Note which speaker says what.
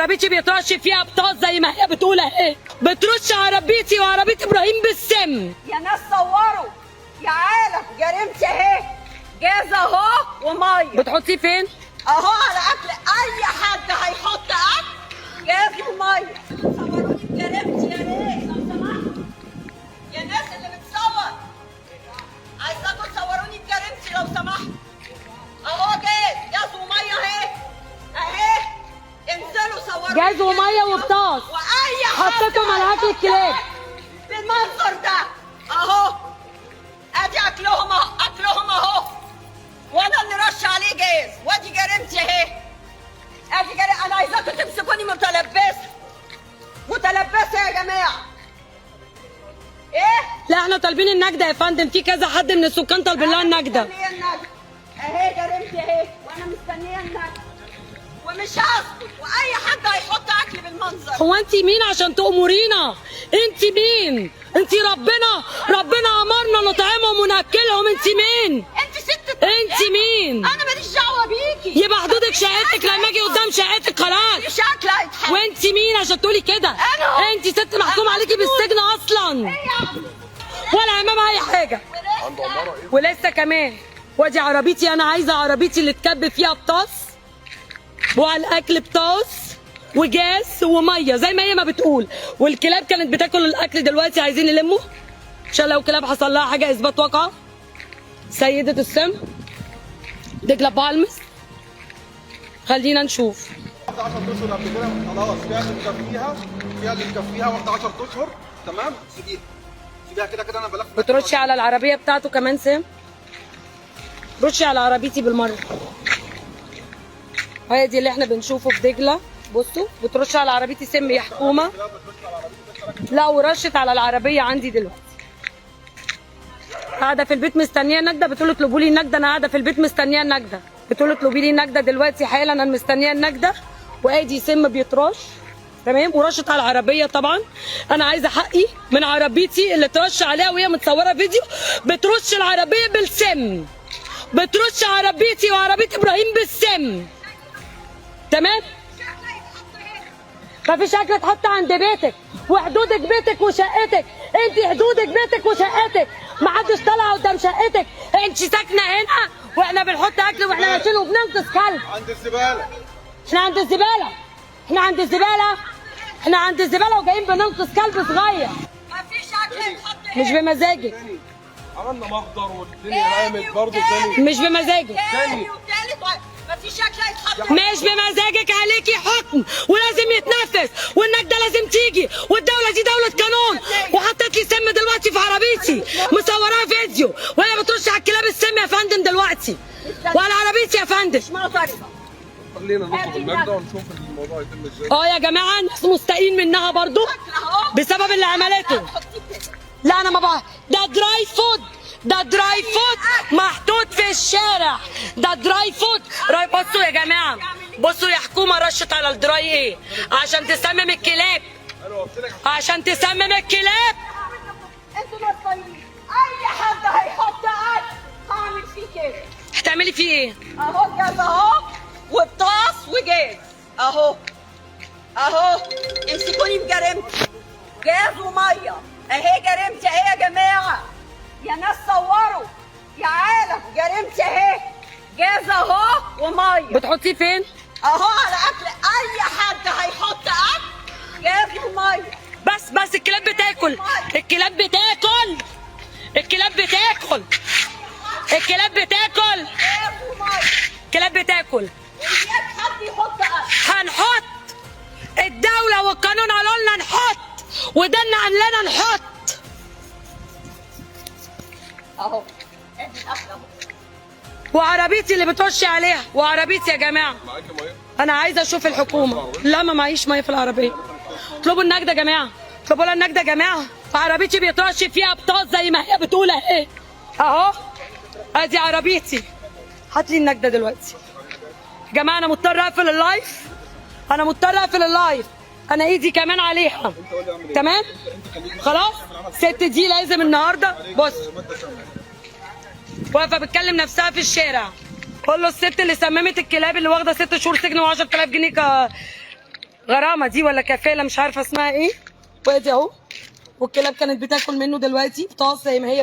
Speaker 1: وعربيتي بيترش فيها بطاط زي ما هي بتقول اهي، بترش عربيتي وعربيه ابراهيم بالسم.
Speaker 2: يا ناس صوروا يا عالم، جريمتي اهي، جاز اهو وميه.
Speaker 1: بتحطيه فين؟
Speaker 2: اهو على اكل اي حد هيحط اكل، جاز وميه. صوروني بجريمتي يا ريت لو سمحتوا، يا ناس اللي بتصور عايزاكم تصوروني بجريمتي لو سمحتوا. اهو جاز وميه اهي اهي، انزلوا صوروني
Speaker 1: جاز وميه وبطاط
Speaker 2: واي حد
Speaker 1: حطيتهم على اكل الكلاب
Speaker 2: بالمنظر ده اهو. ادي اكلهم اهو، اكلهم اهو، وانا اللي رش عليه جاز، وادي جريمتي اهي. ادي جريمتي، انا عايزاكم تمسكوني متلبسه متلبسه يا جماعه. ايه؟
Speaker 1: لا احنا طالبين النجده يا فندم، في كذا حد من السكان طالبين لها النجده.
Speaker 2: مستنيه النجده اهي، جريمتي اهي، وانا مستنيه النجده ومش هسكت، واي حد هيحط اكل بالمنظر.
Speaker 1: هو انت مين عشان تأمرينا؟ انت مين؟ انت ربنا امرنا نطعمهم وناكلهم، انت مين؟
Speaker 2: انت ست
Speaker 1: انت مين؟
Speaker 2: انا ماليش دعوه بيكي.
Speaker 1: يبقى حدودك شقتك، لما اجي قدام شقتك خلاص.
Speaker 2: شكلك هيتحل.
Speaker 1: وانت مين عشان تقولي كده؟
Speaker 2: أنا.
Speaker 1: انت ست محكوم عليكي بالسجن اصلا، ولا امام اي حاجه. ولسه كمان وادي عربيتي، انا عايزه عربيتي اللي تكب فيها بطاس وعلى الاكل بطاس وجاز وميه زي ما هي ما بتقول. والكلاب كانت بتاكل الاكل، دلوقتي عايزين يلموا عشان لو كلاب حصل لها حاجه اثبات واقعه. سيده السم دجله بالمس، خلينا نشوف.
Speaker 3: 11 اشهر قبل كده خلاص، فيها اللي مكفيها واخده 10 اشهر تمام. سيبيها كده كده، انا بلف.
Speaker 1: بترشي على العربيه بتاعته كمان سم، رشي على عربيتي بالمره. هي دي اللي احنا بنشوفه في دجله، بصوا بترش على عربيتي سم يا حكومه. لا ورشت على العربيه عندي دلوقتي. قاعده في البيت مستنيه النجده، بتقول اطلبوا لي النجده، انا قاعده في البيت مستنيه النجده، بتقول اطلبي لي النجده دلوقتي حالا، انا مستنيه النجده. وادي سم بيترش تمام، ورشت على العربيه. طبعا انا عايزه حقي من عربيتي اللي ترش عليها وهي متصوره فيديو، بترش العربيه بالسم، بترش عربيتي وعربيه ابراهيم بالسم تمام. مفيش اكل تحط عند بيتك وحدودك، بيتك وشقتك، انت حدودك بيتك وشقتك، محدش طالع قدام شقتك. انت ساكنه هنا واحنا بنحط اكل واحنا ماشيين وبننقذ كلب.
Speaker 3: عند الزباله،
Speaker 1: احنا عند الزباله، احنا عند الزباله، احنا عند الزباله وجايين بننقذ كلب صغير.
Speaker 2: مفيش اكل يتحط
Speaker 1: مش بمزاجك،
Speaker 3: عملنا مخضر والدنيا قامت برضه تاني.
Speaker 1: مش بمزاجك،
Speaker 2: تاني وتالت، مفيش اكل يتحط.
Speaker 1: مش بمزاجك، عليكي حكم ولازم يتنفذ، والنجده لازم تيجي، والدوله دي دوله قانون. وحطيت لي سم دلوقتي في عربيتي، مصوراها فيديو وهي بترش على الكلاب السم يا فندم دلوقتي، وعلى عربيتي يا فندم.
Speaker 3: خلينا نطلب النجده ونشوف الموضوع يتم ازاي.
Speaker 1: يا جماعه الناس مستائين منها برضو بسبب اللي عملته. لا انا ما بقى، ده دراي فود، ده دراي فود محطوط في الشارع، ده دراي فود. بصوا يا جماعه، بصوا يا حكومه رشت على الدراي ايه عشان تسمم الكلاب، عشان تسمم الكلاب.
Speaker 2: انتوا ناس طيبين، اي حد هيحط اكل هعمل فيه كده.
Speaker 1: هتعملي فيه ايه؟
Speaker 2: اهو جاز اهو وبطاس وجاز اهو اهو. امسكوني بجريمتي، جاز وميه اهي، جريمتي اهي يا جماعه، يا ناس صوروا يا عالم، جريمتي اهي، جاز اهو وميه.
Speaker 1: بتحطيه فين؟
Speaker 2: اهو على اكل اي حد هيحط اكل، جاز وميه.
Speaker 1: بس الكلاب بتاكل، الكلاب بتاكل، الكلاب بتاكل، الكلاب بتاكل،
Speaker 2: جاز وميه.
Speaker 1: الكلاب بتاكل.
Speaker 2: وإياك حد يحط اكل.
Speaker 1: هنحط، الدولة والقانون قالوا لنا نحط، ودنا عاملانا نحط.
Speaker 2: اهو ادي الاكل اهو.
Speaker 1: وعربيتي اللي بترشي عليها، وعربيتي يا جماعة.
Speaker 3: معاكي ميه؟
Speaker 1: أنا عايزة أشوف الحكومة. لا ما معيش مية في العربية. اطلبوا النجدة يا جماعة، اطلبوا لها النجدة يا جماعة. عربيتي بيترش فيها بطاط زي ما هي بتقول اهي. أهو أدي عربيتي. هات لي النجدة دلوقتي. يا جماعة أنا مضطرة أقفل اللايف، أنا مضطرة أقفل اللايف، أنا إيدي كمان عليها. تمام؟ خلاص؟ الست دي لازم النهارده، بص واقفة بتكلم نفسها في الشارع. قول له الست اللي سممت الكلاب اللي واخدة 6 شهور سجن و10000 جنيه غرامه دي ولا كفاله مش عارفه اسمها ايه. وادي اهو، والكلاب كانت بتاكل منه دلوقتي طاس زي ما هي